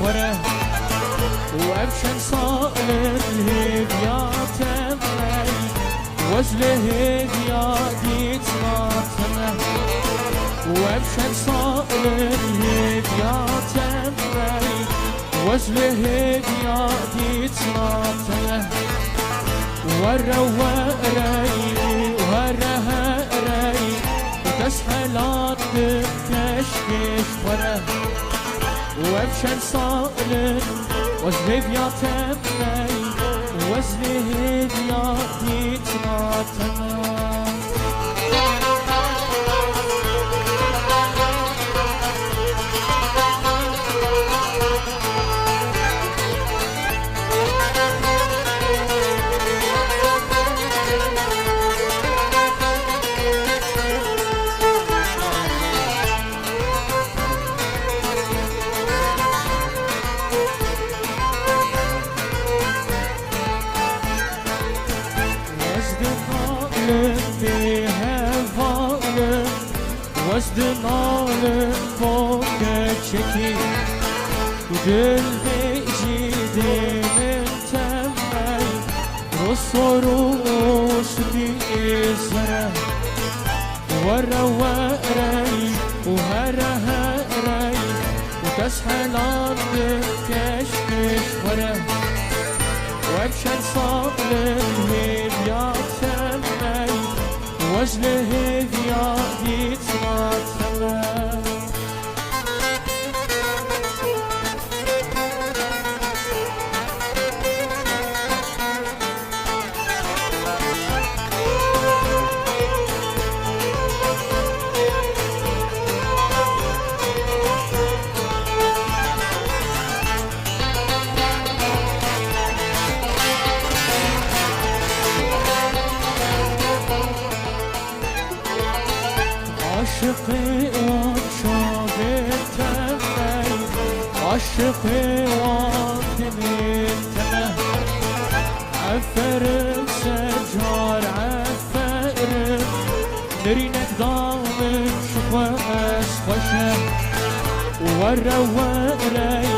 وره وابشن صائر الهديات امي وزل هديات ماتمه وابشن صائر الهديات امي وزل هديات ماتمه وره وري وره ري وتسحلات تكشكش وره وابشن صائر وزل هديات امي وزل هديات ماتمه بها ظالم وزد ظالم فوق شكي ودل بيجي من تمي رصروش بإزره ورا وري وهرا هري وتسحل عندك كشكش ورا وابشن صابر الهديات وزل هديات ماتمه عاشقي وشابت تمي عاشقي وتمتمه عفر سجار عفر نرينك ضامن شخص خشه ورا وري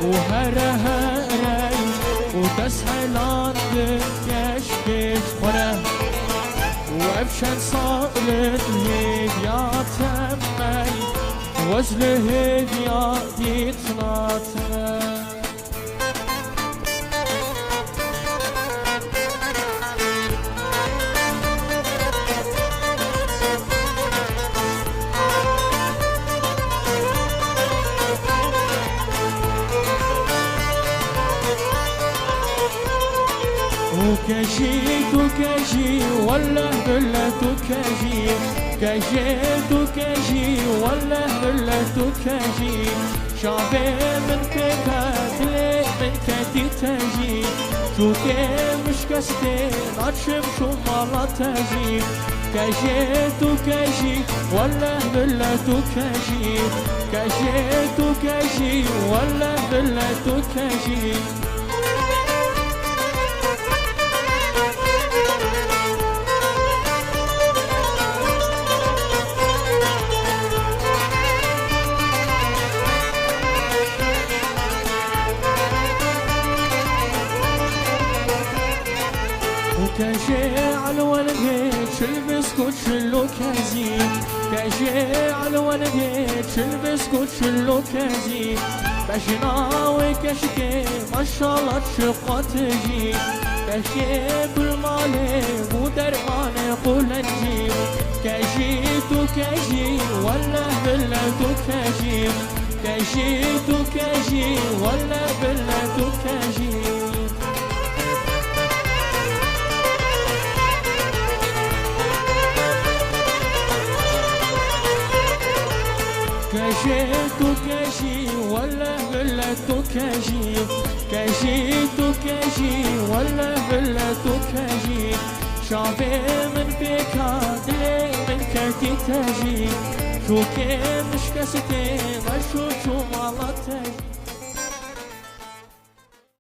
وهرا هري وتسحل عندك كشكش خوره وابشن صائر الهديات امي وزل هديات ماتمه وكجي والله بالله تكجي كجي والله بالله تكجي شعبي من كفات لي من كتي تجي شو مش كستي ناتشم شو مالا تجي كجي والله بالله تكجي كجي والله بالله تكجي كجي على ولدك البسكوت شلو كازي كجي على ولدك البسكوت شلو كازي بشناوي كشكي ما شاء الله تشقى تجي كشكي بالمالي ودرماني قول نجيب كجي والله بالله كجي والله بالله كجي كجي والله بالله كجي والله بالله كجي شعبي من بيكات لي من كتي تجي شو كي مش كستي ما شو مالتي